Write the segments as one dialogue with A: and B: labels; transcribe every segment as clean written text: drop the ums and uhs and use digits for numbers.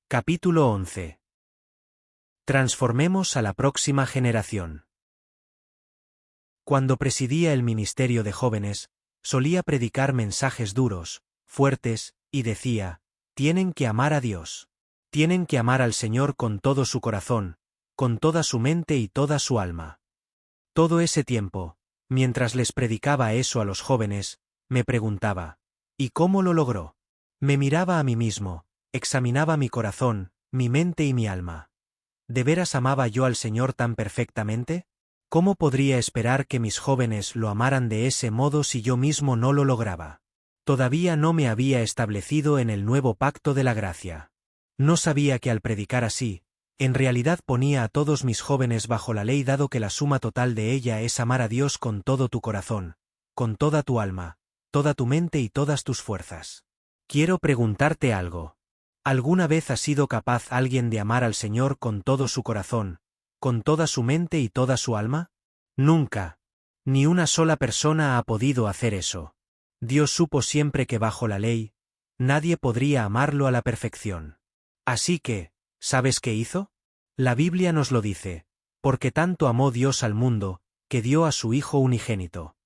A: Capítulo 11. Transformemos a la próxima generación. Cuando presidía el ministerio de jóvenes, solía predicar mensajes duros, fuertes, y decía: tienen que amar a Dios. Tienen que amar al Señor con todo su corazón, con toda su mente y toda su alma. Todo ese tiempo, mientras les predicaba eso a los jóvenes, me preguntaba: ¿y cómo lo logró? Me miraba a mí mismo, examinaba mi corazón, mi mente y mi alma. ¿De veras amaba yo al Señor tan perfectamente? ¿Cómo podría esperar que mis jóvenes lo amaran de ese modo si yo mismo no lo lograba? Todavía no me había establecido en el nuevo pacto de la gracia. No sabía que al predicar así, en realidad ponía a todos mis jóvenes bajo la ley, dado que la suma total de ella es amar a Dios con todo tu corazón, con toda tu alma, toda tu mente y todas tus fuerzas. Quiero preguntarte algo. ¿Alguna vez ha sido capaz alguien de amar al Señor con todo su corazón, con toda su mente y toda su alma? Nunca. Ni una sola persona ha podido hacer eso. Dios supo siempre que bajo la ley, nadie podría amarlo a la perfección. Así que, ¿sabes qué hizo? La Biblia nos lo dice: porque tanto amó Dios al mundo, que dio a su Hijo unigénito.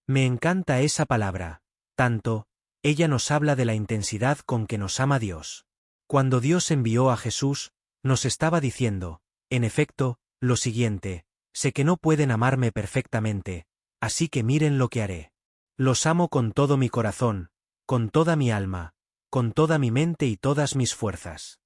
A: Me encanta esa palabra, tanto. Ella nos habla de la intensidad con que nos ama Dios. Cuando Dios envió a Jesús, nos estaba diciendo, en efecto, lo siguiente: sé que no pueden amarme perfectamente, así que miren lo que haré. Los amo con todo mi corazón, con toda mi alma, con toda mi mente y todas mis fuerzas.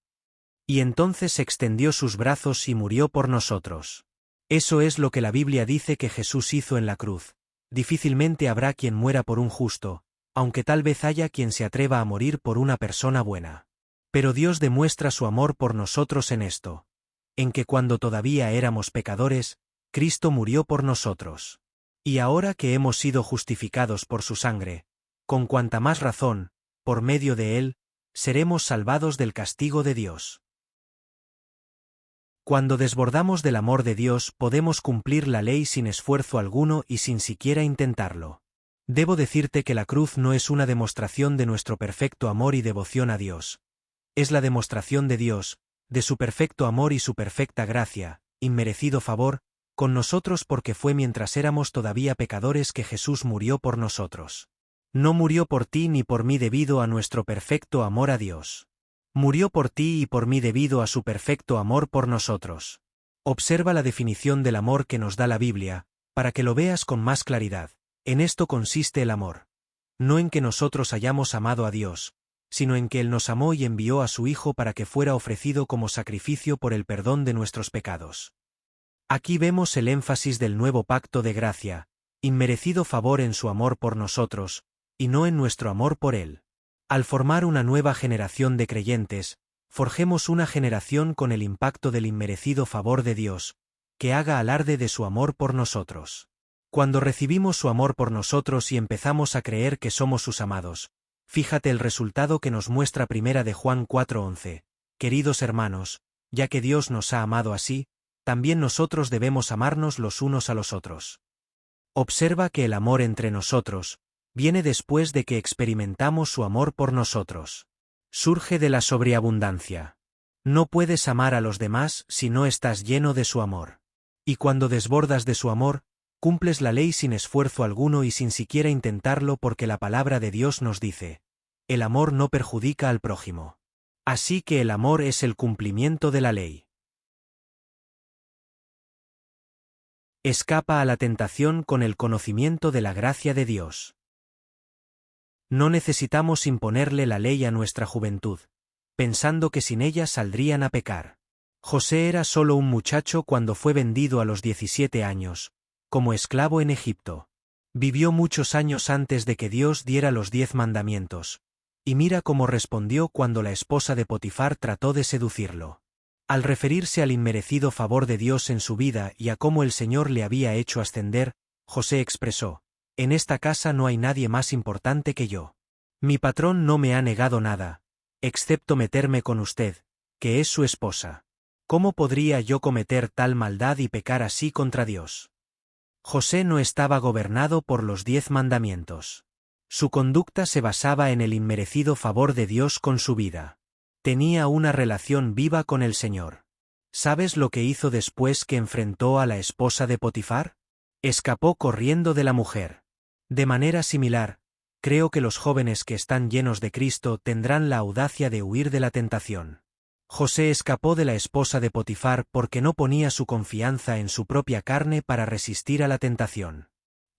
A: Y entonces extendió sus brazos y murió por nosotros. Eso es lo que la Biblia dice que Jesús hizo en la cruz. Difícilmente habrá quien muera por un justo, aunque tal vez haya quien se atreva a morir por una persona buena. Pero Dios demuestra su amor por nosotros en esto: en que cuando todavía éramos pecadores, Cristo murió por nosotros. Y ahora que hemos sido justificados por su sangre, con cuanta más razón, por medio de él, seremos salvados del castigo de Dios. Cuando desbordamos del amor de Dios, podemos cumplir la ley sin esfuerzo alguno y sin siquiera intentarlo. Debo decirte que la cruz no es una demostración de nuestro perfecto amor y devoción a Dios. Es la demostración de Dios, de su perfecto amor y su perfecta gracia, inmerecido favor, con nosotros, porque fue mientras éramos todavía pecadores que Jesús murió por nosotros. No murió por ti ni por mí debido a nuestro perfecto amor a Dios. Murió por ti y por mí debido a su perfecto amor por nosotros. Observa la definición del amor que nos da la Biblia, para que lo veas con más claridad. En esto consiste el amor. No en que nosotros hayamos amado a Dios, sino en que Él nos amó y envió a su Hijo para que fuera ofrecido como sacrificio por el perdón de nuestros pecados. Aquí vemos el énfasis del nuevo pacto de gracia, inmerecido favor en su amor por nosotros, y no en nuestro amor por Él. Al formar una nueva generación de creyentes, forjemos una generación con el impacto del inmerecido favor de Dios, que haga alarde de su amor por nosotros. Cuando recibimos su amor por nosotros y empezamos a creer que somos sus amados, fíjate el resultado que nos muestra 1 de Juan 4:11. Queridos hermanos, ya que Dios nos ha amado así, también nosotros debemos amarnos los unos a los otros. Observa que el amor entre nosotros viene después de que experimentamos su amor por nosotros. Surge de la sobreabundancia. No puedes amar a los demás si no estás lleno de su amor. Y cuando desbordas de su amor, cumples la ley sin esfuerzo alguno y sin siquiera intentarlo, porque la palabra de Dios nos dice: el amor no perjudica al prójimo. Así que el amor es el cumplimiento de la ley. Escapa a la tentación con el conocimiento de la gracia de Dios. No necesitamos imponerle la ley a nuestra juventud, pensando que sin ella saldrían a pecar. José era solo un muchacho cuando fue vendido a los 17 años, como esclavo en Egipto. Vivió muchos años antes de que Dios diera los 10 mandamientos, y mira cómo respondió cuando la esposa de Potifar trató de seducirlo. Al referirse al inmerecido favor de Dios en su vida y a cómo el Señor le había hecho ascender, José expresó: en esta casa no hay nadie más importante que yo. Mi patrón no me ha negado nada, excepto meterme con usted, que es su esposa. ¿Cómo podría yo cometer tal maldad y pecar así contra Dios? José no estaba gobernado por los 10 mandamientos. Su conducta se basaba en el inmerecido favor de Dios con su vida. Tenía una relación viva con el Señor. ¿Sabes lo que hizo después que enfrentó a la esposa de Potifar? Escapó corriendo de la mujer. De manera similar, creo que los jóvenes que están llenos de Cristo tendrán la audacia de huir de la tentación. José escapó de la esposa de Potifar porque no ponía su confianza en su propia carne para resistir a la tentación.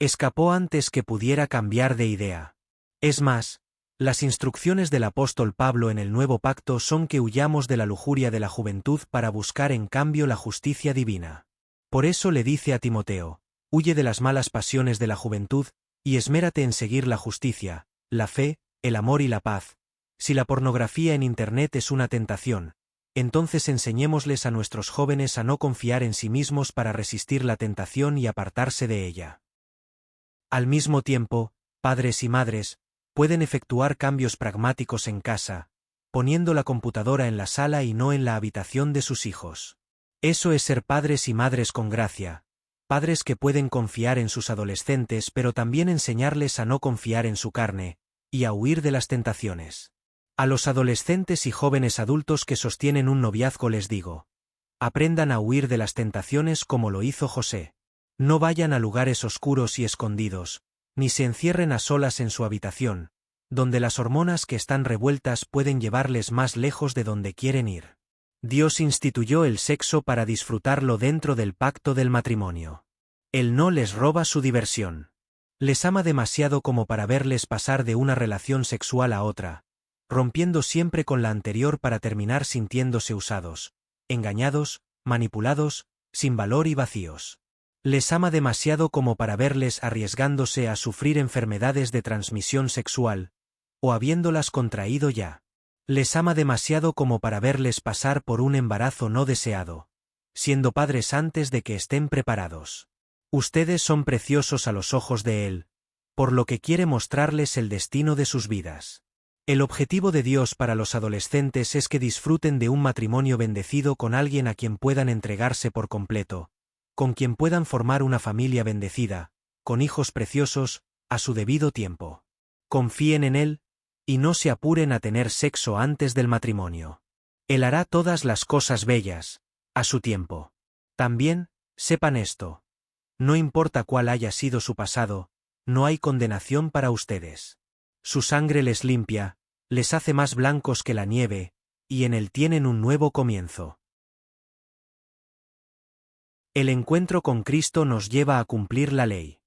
A: Escapó antes que pudiera cambiar de idea. Es más, las instrucciones del apóstol Pablo en el Nuevo Pacto son que huyamos de la lujuria de la juventud para buscar en cambio la justicia divina. Por eso le dice a Timoteo: huye de las malas pasiones de la juventud, y esmérate en seguir la justicia, la fe, el amor y la paz. Si la pornografía en Internet es una tentación, entonces enseñémosles a nuestros jóvenes a no confiar en sí mismos para resistir la tentación y apartarse de ella. Al mismo tiempo, padres y madres pueden efectuar cambios pragmáticos en casa, poniendo la computadora en la sala y no en la habitación de sus hijos. Eso es ser padres y madres con gracia, padres que pueden confiar en sus adolescentes pero también enseñarles a no confiar en su carne, y a huir de las tentaciones. A los adolescentes y jóvenes adultos que sostienen un noviazgo les digo: aprendan a huir de las tentaciones como lo hizo José. No vayan a lugares oscuros y escondidos, ni se encierren a solas en su habitación, donde las hormonas que están revueltas pueden llevarles más lejos de donde quieren ir. Dios instituyó el sexo para disfrutarlo dentro del pacto del matrimonio. Él no les roba su diversión. Les ama demasiado como para verles pasar de una relación sexual a otra, rompiendo siempre con la anterior para terminar sintiéndose usados, engañados, manipulados, sin valor y vacíos. Les ama demasiado como para verles arriesgándose a sufrir enfermedades de transmisión sexual, o habiéndolas contraído ya. Les ama demasiado como para verles pasar por un embarazo no deseado, siendo padres antes de que estén preparados. Ustedes son preciosos a los ojos de Él, por lo que quiere mostrarles el destino de sus vidas. El objetivo de Dios para los adolescentes es que disfruten de un matrimonio bendecido con alguien a quien puedan entregarse por completo, con quien puedan formar una familia bendecida, con hijos preciosos, a su debido tiempo. Confíen en Él, y no se apuren a tener sexo antes del matrimonio. Él hará todas las cosas bellas, a su tiempo. También, sepan esto: no importa cuál haya sido su pasado, no hay condenación para ustedes. Su sangre les limpia, les hace más blancos que la nieve, y en Él tienen un nuevo comienzo. El encuentro con Cristo nos lleva a cumplir la ley.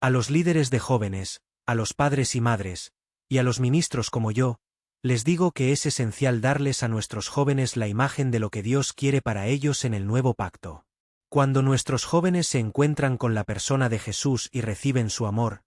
A: A los líderes de jóvenes, a los padres y madres, y a los ministros como yo, les digo que es esencial darles a nuestros jóvenes la imagen de lo que Dios quiere para ellos en el nuevo pacto. Cuando nuestros jóvenes se encuentran con la persona de Jesús y reciben su amor,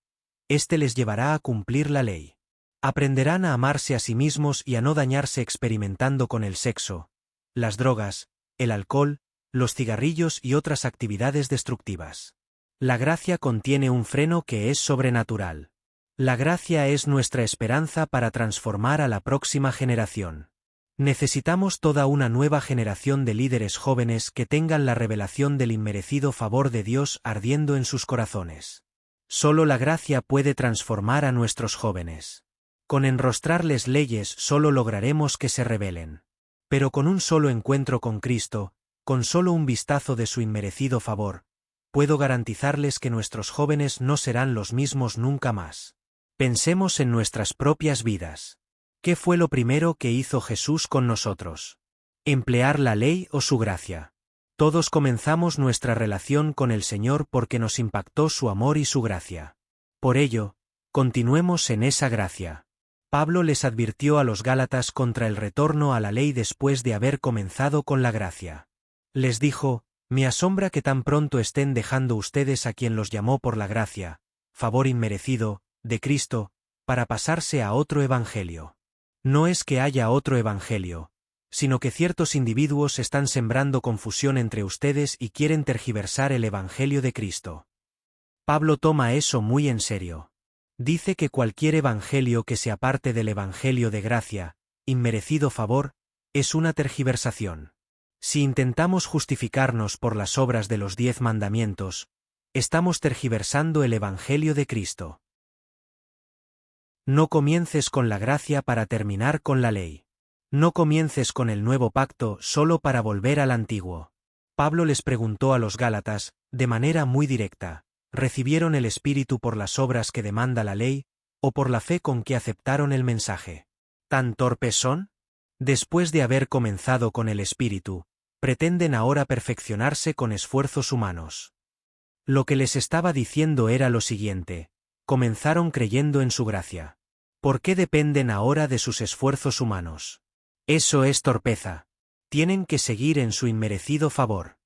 A: éste les llevará a cumplir la ley. Aprenderán a amarse a sí mismos y a no dañarse experimentando con el sexo, las drogas, el alcohol, los cigarrillos y otras actividades destructivas. La gracia contiene un freno que es sobrenatural. La gracia es nuestra esperanza para transformar a la próxima generación. Necesitamos toda una nueva generación de líderes jóvenes que tengan la revelación del inmerecido favor de Dios ardiendo en sus corazones. Solo la gracia puede transformar a nuestros jóvenes. Con enrostrarles leyes solo lograremos que se rebelen. Pero con un solo encuentro con Cristo, con solo un vistazo de su inmerecido favor, puedo garantizarles que nuestros jóvenes no serán los mismos nunca más. Pensemos en nuestras propias vidas. ¿Qué fue lo primero que hizo Jesús con nosotros? ¿Emplear la ley o su gracia? Todos comenzamos nuestra relación con el Señor porque nos impactó su amor y su gracia. Por ello, continuemos en esa gracia. Pablo les advirtió a los Gálatas contra el retorno a la ley después de haber comenzado con la gracia. Les dijo: me asombra que tan pronto estén dejando ustedes a quien los llamó por la gracia, favor inmerecido, de Cristo, para pasarse a otro evangelio. No es que haya otro evangelio, sino que ciertos individuos están sembrando confusión entre ustedes y quieren tergiversar el evangelio de Cristo. Pablo toma eso muy en serio. Dice que cualquier evangelio que se aparte del evangelio de gracia, inmerecido favor, es una tergiversación. Si intentamos justificarnos por las obras de los 10 mandamientos, estamos tergiversando el evangelio de Cristo. No comiences con la gracia para terminar con la ley. No comiences con el nuevo pacto solo para volver al antiguo. Pablo les preguntó a los Gálatas, de manera muy directa, ¿recibieron el Espíritu por las obras que demanda la ley, o por la fe con que aceptaron el mensaje? ¿Tan torpes son? Después de haber comenzado con el Espíritu, pretenden ahora perfeccionarse con esfuerzos humanos. Lo que les estaba diciendo era lo siguiente: comenzaron creyendo en su gracia. ¿Por qué dependen ahora de sus esfuerzos humanos? Eso es torpeza. Tienen que seguir en su inmerecido favor.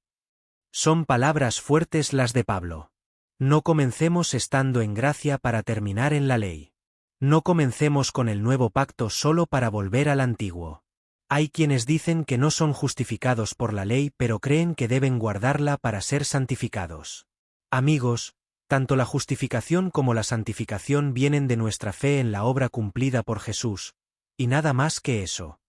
A: Son palabras fuertes las de Pablo. No comencemos estando en gracia para terminar en la ley. No comencemos con el nuevo pacto solo para volver al antiguo. Hay quienes dicen que no son justificados por la ley pero creen que deben guardarla para ser santificados. Amigos, tanto la justificación como la santificación vienen de nuestra fe en la obra cumplida por Jesús, y nada más que eso.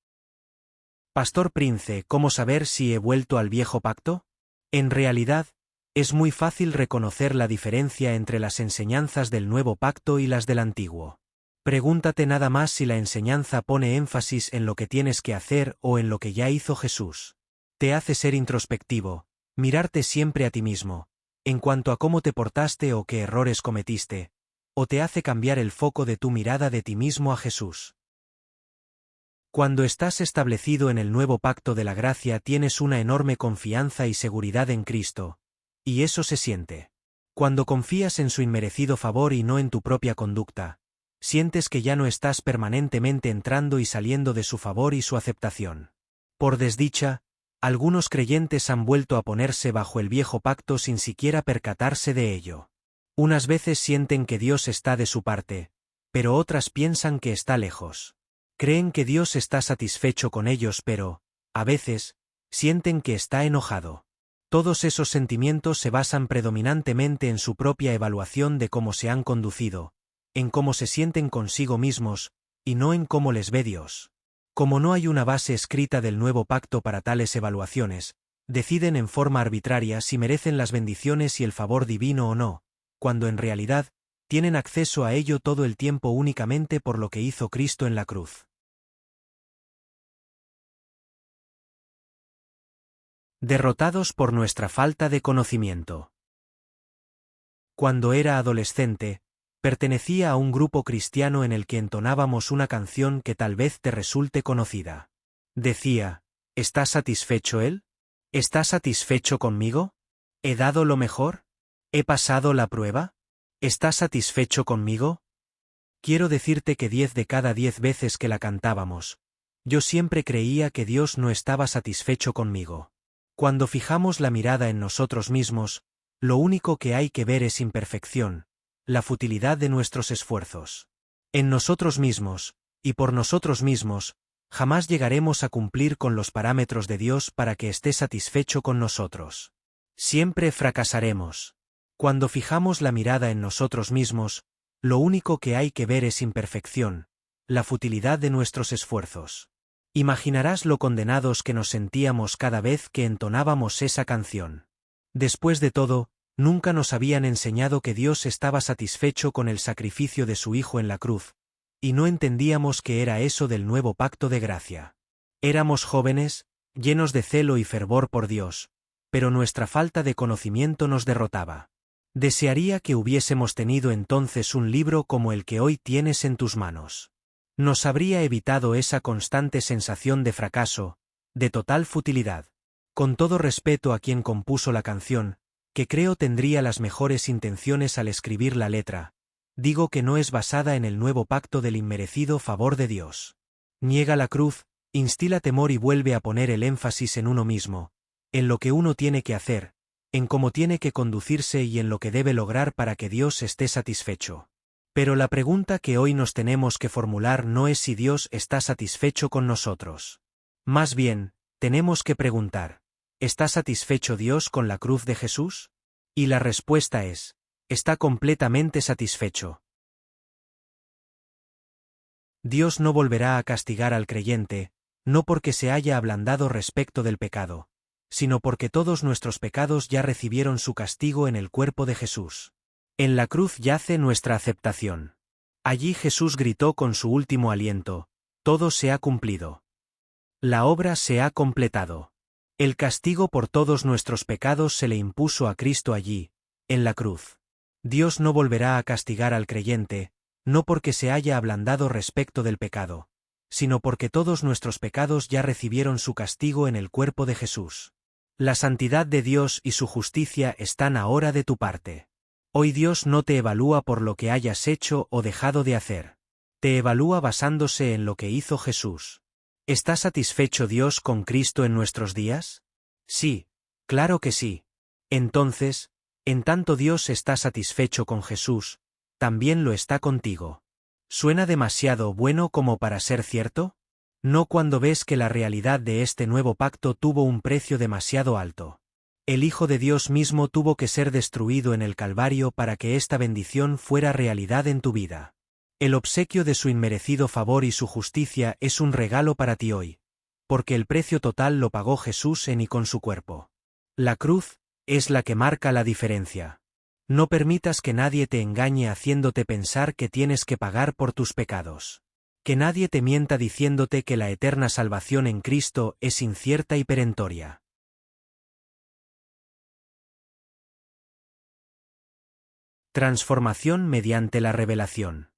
A: Pastor Prince, ¿cómo saber si he vuelto al viejo pacto? En realidad, es muy fácil reconocer la diferencia entre las enseñanzas del nuevo pacto y las del antiguo. Pregúntate nada más si la enseñanza pone énfasis en lo que tienes que hacer o en lo que ya hizo Jesús. Te hace ser introspectivo, mirarte siempre a ti mismo, en cuanto a cómo te portaste o qué errores cometiste, o te hace cambiar el foco de tu mirada de ti mismo a Jesús. Cuando estás establecido en el nuevo pacto de la gracia tienes una enorme confianza y seguridad en Cristo, y eso se siente. Cuando confías en su inmerecido favor y no en tu propia conducta, sientes que ya no estás permanentemente entrando y saliendo de su favor y su aceptación. Por desdicha, algunos creyentes han vuelto a ponerse bajo el viejo pacto sin siquiera percatarse de ello. Unas veces sienten que Dios está de su parte, pero otras piensan que está lejos. Creen que Dios está satisfecho con ellos pero, a veces, sienten que está enojado. Todos esos sentimientos se basan predominantemente en su propia evaluación de cómo se han conducido, en cómo se sienten consigo mismos, y no en cómo les ve Dios. Como no hay una base escrita del nuevo pacto para tales evaluaciones, deciden en forma arbitraria si merecen las bendiciones y el favor divino o no, cuando en realidad, tienen acceso a ello todo el tiempo únicamente por lo que hizo Cristo en la cruz. Derrotados por nuestra falta de conocimiento. Cuando era adolescente, pertenecía a un grupo cristiano en el que entonábamos una canción que tal vez te resulte conocida. Decía, ¿está satisfecho él? ¿Está satisfecho conmigo? ¿He dado lo mejor? ¿He pasado la prueba? ¿Está satisfecho conmigo? Quiero decirte que 10 de cada 10 veces que la cantábamos, yo siempre creía que Dios no estaba satisfecho conmigo. Cuando fijamos la mirada en nosotros mismos, lo único que hay que ver es imperfección, la futilidad de nuestros esfuerzos. En nosotros mismos, y por nosotros mismos, jamás llegaremos a cumplir con los parámetros de Dios para que esté satisfecho con nosotros. Siempre fracasaremos. Cuando fijamos la mirada en nosotros mismos, lo único que hay que ver es imperfección, la futilidad de nuestros esfuerzos. Imaginarás lo condenados que nos sentíamos cada vez que entonábamos esa canción. Después de todo, nunca nos habían enseñado que Dios estaba satisfecho con el sacrificio de su Hijo en la cruz, y no entendíamos qué era eso del nuevo pacto de gracia. Éramos jóvenes, llenos de celo y fervor por Dios, pero nuestra falta de conocimiento nos derrotaba. Desearía que hubiésemos tenido entonces un libro como el que hoy tienes en tus manos. Nos habría evitado esa constante sensación de fracaso, de total futilidad. Con todo respeto a quien compuso la canción, que creo tendría las mejores intenciones al escribir la letra, digo que no es basada en el nuevo pacto del inmerecido favor de Dios. Niega la cruz, instila temor y vuelve a poner el énfasis en uno mismo, en lo que uno tiene que hacer, en cómo tiene que conducirse y en lo que debe lograr para que Dios esté satisfecho. Pero la pregunta que hoy nos tenemos que formular no es si Dios está satisfecho con nosotros. Más bien, tenemos que preguntar, ¿está satisfecho Dios con la cruz de Jesús? Y la respuesta es, está completamente satisfecho. Dios no volverá a castigar al creyente, no porque se haya ablandado respecto del pecado, sino porque todos nuestros pecados ya recibieron su castigo en el cuerpo de Jesús. En la cruz yace nuestra aceptación. Allí Jesús gritó con su último aliento, todo se ha cumplido. La obra se ha completado. El castigo por todos nuestros pecados se le impuso a Cristo allí, en la cruz. Dios no volverá a castigar al creyente, no porque se haya ablandado respecto del pecado, sino porque todos nuestros pecados ya recibieron su castigo en el cuerpo de Jesús. La santidad de Dios y su justicia están ahora de tu parte. Hoy Dios no te evalúa por lo que hayas hecho o dejado de hacer. Te evalúa basándose en lo que hizo Jesús. ¿Está satisfecho Dios con Cristo en nuestros días? Sí, claro que sí. Entonces, en tanto Dios está satisfecho con Jesús, también lo está contigo. ¿Suena demasiado bueno como para ser cierto? No cuando ves que la realidad de este nuevo pacto tuvo un precio demasiado alto. El Hijo de Dios mismo tuvo que ser destruido en el Calvario para que esta bendición fuera realidad en tu vida. El obsequio de su inmerecido favor y su justicia es un regalo para ti hoy, porque el precio total lo pagó Jesús en y con su cuerpo. La cruz es la que marca la diferencia. No permitas que nadie te engañe haciéndote pensar que tienes que pagar por tus pecados. Que nadie te mienta diciéndote que la eterna salvación en Cristo es incierta y perentoria. Transformación mediante la revelación.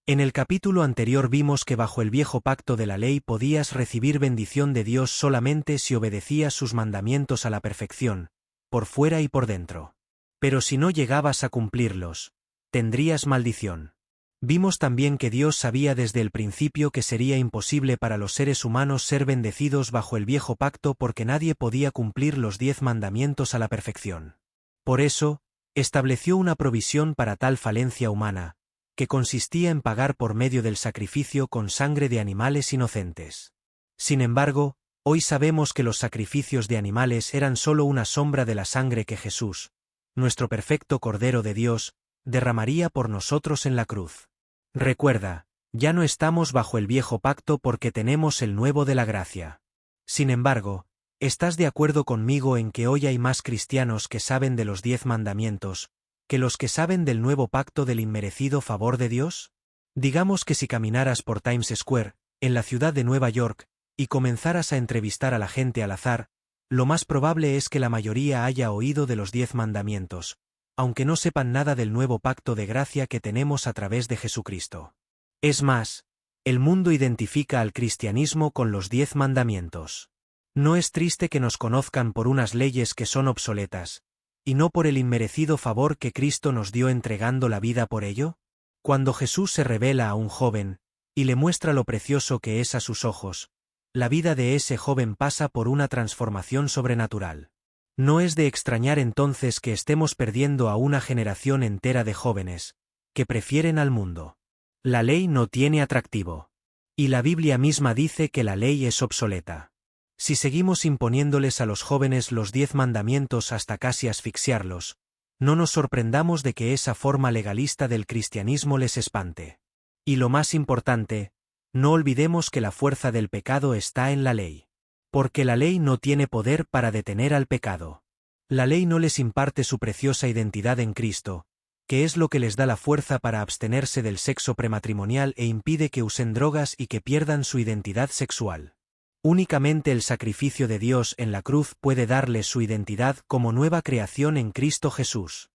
A: En el capítulo anterior vimos que bajo el viejo pacto de la ley podías recibir bendición de Dios solamente si obedecías sus mandamientos a la perfección, por fuera y por dentro. Pero si no llegabas a cumplirlos, tendrías maldición. Vimos también que Dios sabía desde el principio que sería imposible para los seres humanos ser bendecidos bajo el viejo pacto porque nadie podía cumplir los 10 mandamientos a la perfección. Por eso, estableció una provisión para tal falencia humana, que consistía en pagar por medio del sacrificio con sangre de animales inocentes. Sin embargo, hoy sabemos que los sacrificios de animales eran solo una sombra de la sangre que Jesús, nuestro perfecto Cordero de Dios, derramaría por nosotros en la cruz. Recuerda, ya no estamos bajo el viejo pacto porque tenemos el nuevo de la gracia. Sin embargo, ¿estás de acuerdo conmigo en que hoy hay más cristianos que saben de los 10 mandamientos, que los que saben del nuevo pacto del inmerecido favor de Dios? Digamos que si caminaras por Times Square, en la ciudad de Nueva York, y comenzaras a entrevistar a la gente al azar, lo más probable es que la mayoría haya oído de los 10 mandamientos, aunque no sepan nada del nuevo pacto de gracia que tenemos a través de Jesucristo. Es más, el mundo identifica al cristianismo con los 10 mandamientos. ¿No es triste que nos conozcan por unas leyes que son obsoletas, y no por el inmerecido favor que Cristo nos dio entregando la vida por ello? Cuando Jesús se revela a un joven, y le muestra lo precioso que es a sus ojos, la vida de ese joven pasa por una transformación sobrenatural. No es de extrañar entonces que estemos perdiendo a una generación entera de jóvenes, que prefieren al mundo. La ley no tiene atractivo. Y la Biblia misma dice que la ley es obsoleta. Si seguimos imponiéndoles a los jóvenes los 10 mandamientos hasta casi asfixiarlos, no nos sorprendamos de que esa forma legalista del cristianismo les espante. Y lo más importante, no olvidemos que la fuerza del pecado está en la ley. Porque la ley no tiene poder para detener al pecado. La ley no les imparte su preciosa identidad en Cristo, que es lo que les da la fuerza para abstenerse del sexo prematrimonial e impide que usen drogas y que pierdan su identidad sexual. Únicamente el sacrificio de Dios en la cruz puede darles su identidad como nueva creación en Cristo Jesús.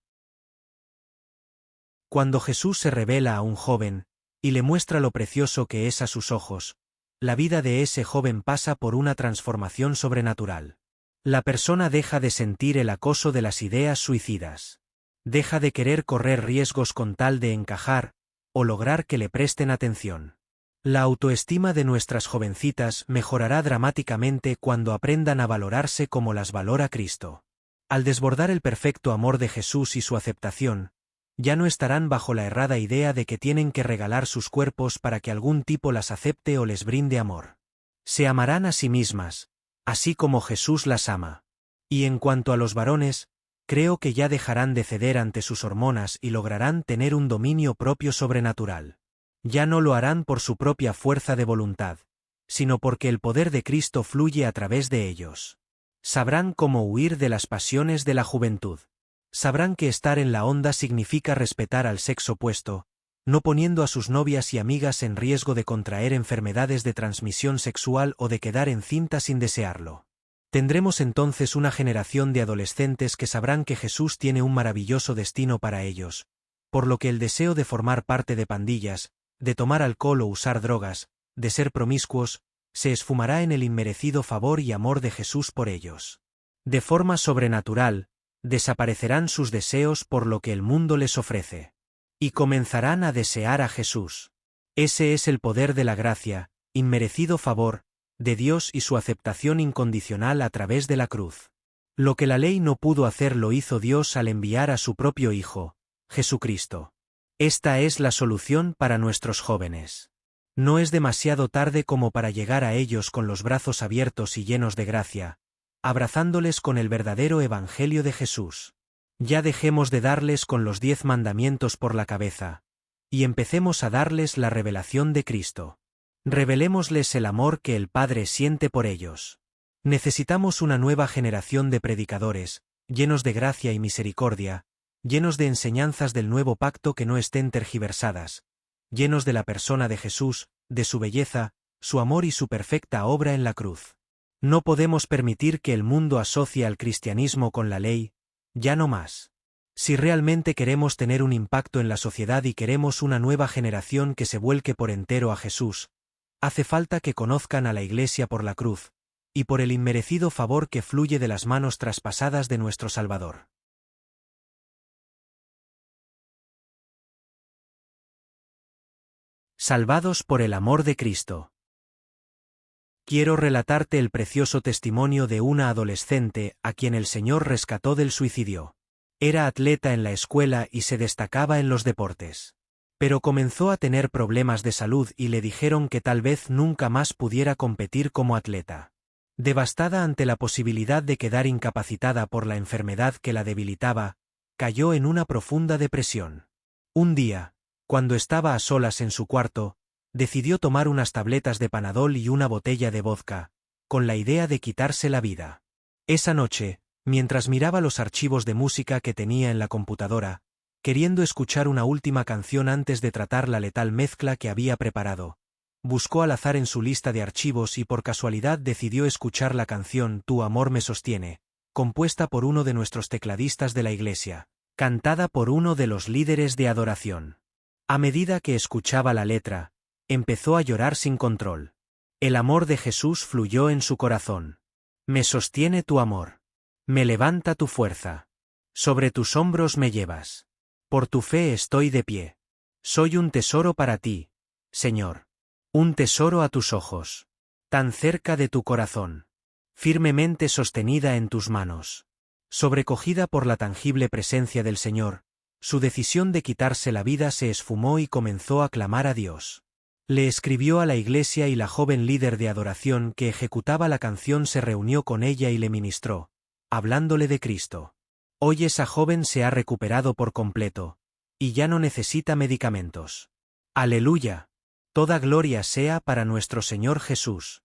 A: Cuando Jesús se revela a un joven, y le muestra lo precioso que es a sus ojos, la vida de ese joven pasa por una transformación sobrenatural. La persona deja de sentir el acoso de las ideas suicidas. Deja de querer correr riesgos con tal de encajar, o lograr que le presten atención. La autoestima de nuestras jovencitas mejorará dramáticamente cuando aprendan a valorarse como las valora Cristo. Al desbordar el perfecto amor de Jesús y su aceptación, ya no estarán bajo la errada idea de que tienen que regalar sus cuerpos para que algún tipo las acepte o les brinde amor. Se amarán a sí mismas, así como Jesús las ama. Y en cuanto a los varones, creo que ya dejarán de ceder ante sus hormonas y lograrán tener un dominio propio sobrenatural. Ya no lo harán por su propia fuerza de voluntad, sino porque el poder de Cristo fluye a través de ellos. Sabrán cómo huir de las pasiones de la juventud. Sabrán que estar en la onda significa respetar al sexo opuesto, no poniendo a sus novias y amigas en riesgo de contraer enfermedades de transmisión sexual o de quedar encinta sin desearlo. Tendremos entonces una generación de adolescentes que sabrán que Jesús tiene un maravilloso destino para ellos, por lo que el deseo de formar parte de pandillas, de tomar alcohol o usar drogas, de ser promiscuos, se esfumará en el inmerecido favor y amor de Jesús por ellos. De forma sobrenatural, desaparecerán sus deseos por lo que el mundo les ofrece. Y comenzarán a desear a Jesús. Ese es el poder de la gracia, inmerecido favor, de Dios y su aceptación incondicional a través de la cruz. Lo que la ley no pudo hacer lo hizo Dios al enviar a su propio Hijo, Jesucristo. Esta es la solución para nuestros jóvenes. No es demasiado tarde como para llegar a ellos con los brazos abiertos y llenos de gracia, abrazándoles con el verdadero Evangelio de Jesús. Ya dejemos de darles con los 10 mandamientos por la cabeza, y empecemos a darles la revelación de Cristo. Revelémosles el amor que el Padre siente por ellos. Necesitamos una nueva generación de predicadores, llenos de gracia y misericordia, llenos de enseñanzas del nuevo pacto que no estén tergiversadas, llenos de la persona de Jesús, de su belleza, su amor y su perfecta obra en la cruz. No podemos permitir que el mundo asocie al cristianismo con la ley, ya no más. Si realmente queremos tener un impacto en la sociedad y queremos una nueva generación que se vuelque por entero a Jesús, hace falta que conozcan a la Iglesia por la cruz, y por el inmerecido favor que fluye de las manos traspasadas de nuestro Salvador. Salvados por el amor de Cristo. Quiero relatarte el precioso testimonio de una adolescente a quien el Señor rescató del suicidio. Era atleta en la escuela y se destacaba en los deportes. Pero comenzó a tener problemas de salud y le dijeron que tal vez nunca más pudiera competir como atleta. Devastada ante la posibilidad de quedar incapacitada por la enfermedad que la debilitaba, cayó en una profunda depresión. Un día, cuando estaba a solas en su cuarto, decidió tomar unas tabletas de Panadol y una botella de vodka, con la idea de quitarse la vida. Esa noche, mientras miraba los archivos de música que tenía en la computadora, queriendo escuchar una última canción antes de tratar la letal mezcla que había preparado, buscó al azar en su lista de archivos y por casualidad decidió escuchar la canción Tu amor me sostiene, compuesta por uno de nuestros tecladistas de la iglesia, cantada por uno de los líderes de adoración. A medida que escuchaba la letra, empezó a llorar sin control. El amor de Jesús fluyó en su corazón. Me sostiene tu amor. Me levanta tu fuerza. Sobre tus hombros me llevas. Por tu fe estoy de pie. Soy un tesoro para ti, Señor. Un tesoro a tus ojos. Tan cerca de tu corazón. Firmemente sostenida en tus manos. Sobrecogida por la tangible presencia del Señor, su decisión de quitarse la vida se esfumó y comenzó a clamar a Dios. Le escribió a la iglesia y la joven líder de adoración que ejecutaba la canción se reunió con ella y le ministró, hablándole de Cristo. Hoy esa joven se ha recuperado por completo, y ya no necesita medicamentos. ¡Aleluya! Toda gloria sea para nuestro Señor Jesús.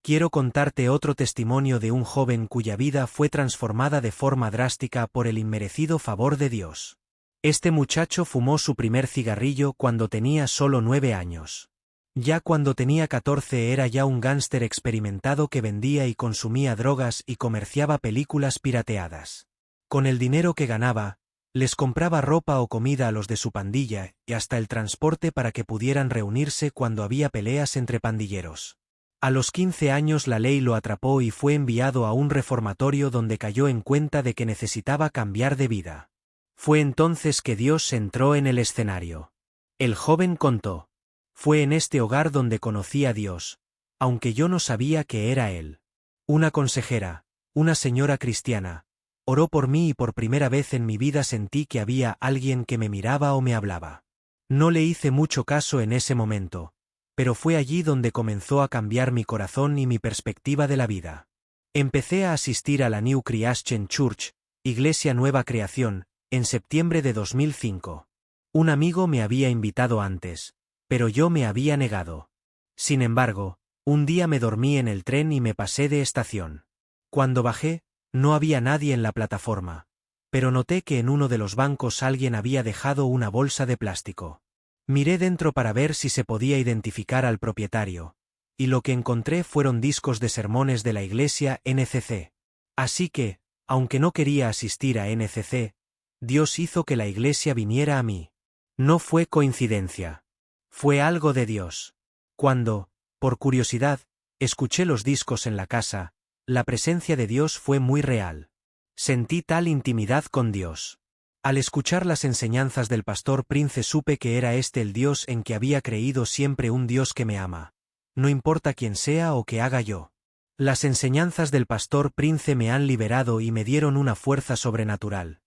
A: Quiero contarte otro testimonio de un joven cuya vida fue transformada de forma drástica por el inmerecido favor de Dios. Este muchacho fumó su primer cigarrillo cuando tenía solo 9 años. Ya cuando tenía 14 era ya un gángster experimentado que vendía y consumía drogas y comerciaba películas pirateadas. Con el dinero que ganaba, les compraba ropa o comida a los de su pandilla y hasta el transporte para que pudieran reunirse cuando había peleas entre pandilleros. A los 15 años la ley lo atrapó y fue enviado a un reformatorio donde cayó en cuenta de que necesitaba cambiar de vida. Fue entonces que Dios entró en el escenario. El joven contó: fue en este hogar donde conocí a Dios, aunque yo no sabía que era Él. Una consejera, una señora cristiana, oró por mí y por primera vez en mi vida sentí que había alguien que me miraba o me hablaba. No le hice mucho caso en ese momento, pero fue allí donde comenzó a cambiar mi corazón y mi perspectiva de la vida. Empecé a asistir a la New Creation Church, Iglesia Nueva Creación, en septiembre de 2005. Un amigo me había invitado antes, pero yo me había negado. Sin embargo, un día me dormí en el tren y me pasé de estación. Cuando bajé, no había nadie en la plataforma, pero noté que en uno de los bancos alguien había dejado una bolsa de plástico. Miré dentro para ver si se podía identificar al propietario, y lo que encontré fueron discos de sermones de la iglesia NCC. Así que, aunque no quería asistir a NCC, Dios hizo que la iglesia viniera a mí. No fue coincidencia. Fue algo de Dios. Cuando, por curiosidad, escuché los discos en la casa, la presencia de Dios fue muy real. Sentí tal intimidad con Dios. Al escuchar las enseñanzas del pastor Prince supe que era este el Dios en que había creído siempre, un Dios que me ama. No importa quién sea o qué haga yo. Las enseñanzas del pastor Prince me han liberado y me dieron una fuerza sobrenatural.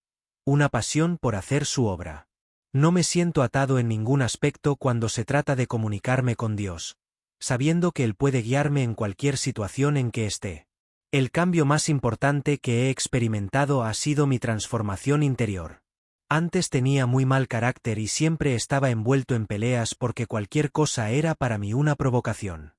A: Una pasión por hacer su obra. No me siento atado en ningún aspecto cuando se trata de comunicarme con Dios, sabiendo que Él puede guiarme en cualquier situación en que esté. El cambio más importante que he experimentado ha sido mi transformación interior. Antes tenía muy mal carácter y siempre estaba envuelto en peleas porque cualquier cosa era para mí una provocación.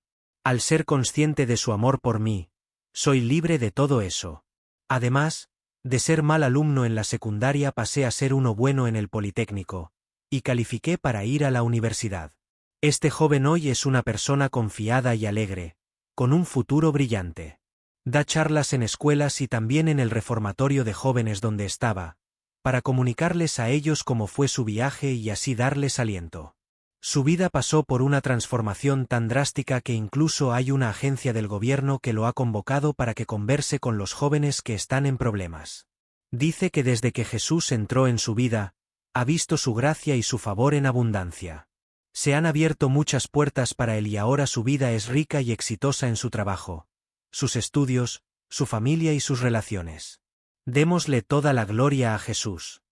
A: Al ser consciente de su amor por mí, soy libre de todo eso. Además, de ser mal alumno en la secundaria pasé a ser uno bueno en el Politécnico, y califiqué para ir a la universidad. Este joven hoy es una persona confiada y alegre, con un futuro brillante. Da charlas en escuelas y también en el reformatorio de jóvenes donde estaba, para comunicarles a ellos cómo fue su viaje y así darles aliento. Su vida pasó por una transformación tan drástica que incluso hay una agencia del gobierno que lo ha convocado para que converse con los jóvenes que están en problemas. Dice que desde que Jesús entró en su vida, ha visto su gracia y su favor en abundancia. Se han abierto muchas puertas para él y ahora su vida es rica y exitosa en su trabajo, sus estudios, su familia y sus relaciones. Démosle toda la gloria a Jesús.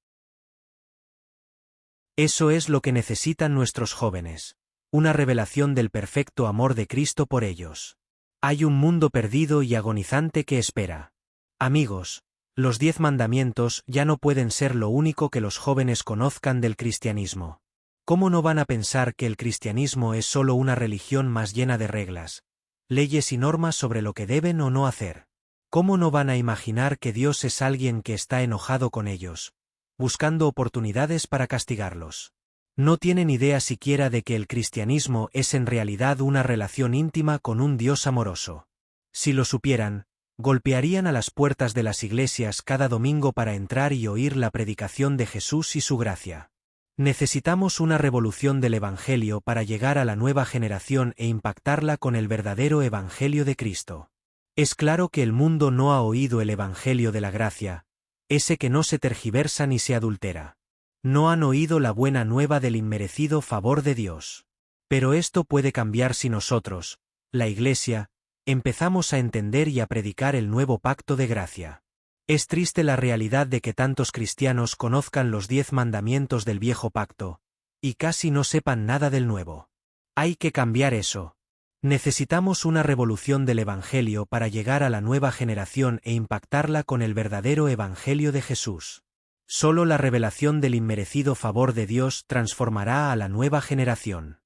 A: Eso es lo que necesitan nuestros jóvenes, una revelación del perfecto amor de Cristo por ellos. Hay un mundo perdido y agonizante que espera. Amigos, los 10 mandamientos ya no pueden ser lo único que los jóvenes conozcan del cristianismo. ¿Cómo no van a pensar que el cristianismo es solo una religión más llena de reglas, leyes y normas sobre lo que deben o no hacer? ¿Cómo no van a imaginar que Dios es alguien que está enojado con ellos, buscando oportunidades para castigarlos? No tienen idea siquiera de que el cristianismo es en realidad una relación íntima con un Dios amoroso. Si lo supieran, golpearían a las puertas de las iglesias cada domingo para entrar y oír la predicación de Jesús y su gracia. Necesitamos una revolución del Evangelio para llegar a la nueva generación e impactarla con el verdadero Evangelio de Cristo. Es claro que el mundo no ha oído el Evangelio de la gracia, ese que no se tergiversa ni se adultera. No han oído la buena nueva del inmerecido favor de Dios. Pero esto puede cambiar si nosotros, la Iglesia, empezamos a entender y a predicar el nuevo pacto de gracia. Es triste la realidad de que tantos cristianos conozcan los 10 mandamientos del viejo pacto, y casi no sepan nada del nuevo. Hay que cambiar eso. Necesitamos una revolución del Evangelio para llegar a la nueva generación e impactarla con el verdadero Evangelio de Jesús. Solo la revelación del inmerecido favor de Dios transformará a la nueva generación.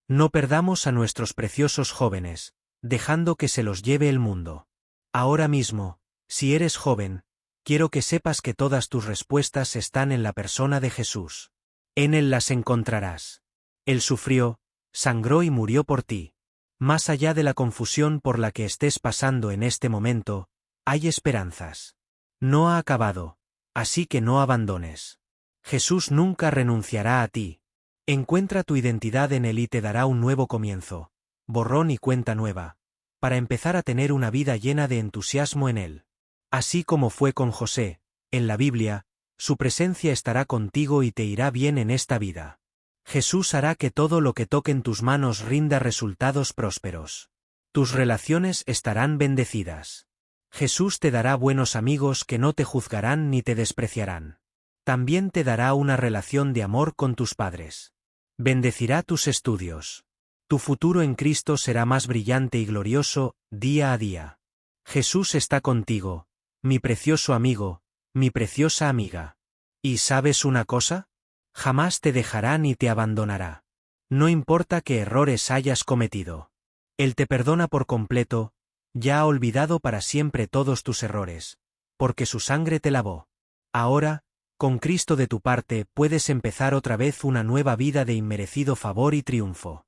A: No perdamos a nuestros preciosos jóvenes, dejando que se los lleve el mundo. Ahora mismo, si eres joven, quiero que sepas que todas tus respuestas están en la persona de Jesús. En Él las encontrarás. Él sufrió, sangró y murió por ti. Más allá de la confusión por la que estés pasando en este momento, hay esperanzas. No ha acabado, así que no abandones. Jesús nunca renunciará a ti. Encuentra tu identidad en Él y te dará un nuevo comienzo, borrón y cuenta nueva, para empezar a tener una vida llena de entusiasmo en Él. Así como fue con José, en la Biblia, su presencia estará contigo y te irá bien en esta vida. Jesús hará que todo lo que toque en tus manos rinda resultados prósperos. Tus relaciones estarán bendecidas. Jesús te dará buenos amigos que no te juzgarán ni te despreciarán. También te dará una relación de amor con tus padres. Bendecirá tus estudios. Tu futuro en Cristo será más brillante y glorioso, día a día. Jesús está contigo, mi precioso amigo, mi preciosa amiga. ¿Y sabes una cosa? Jamás te dejará ni te abandonará. No importa qué errores hayas cometido. Él te perdona por completo, ya ha olvidado para siempre todos tus errores, porque su sangre te lavó. Ahora, con Cristo de tu parte, puedes empezar otra vez una nueva vida de inmerecido favor y triunfo.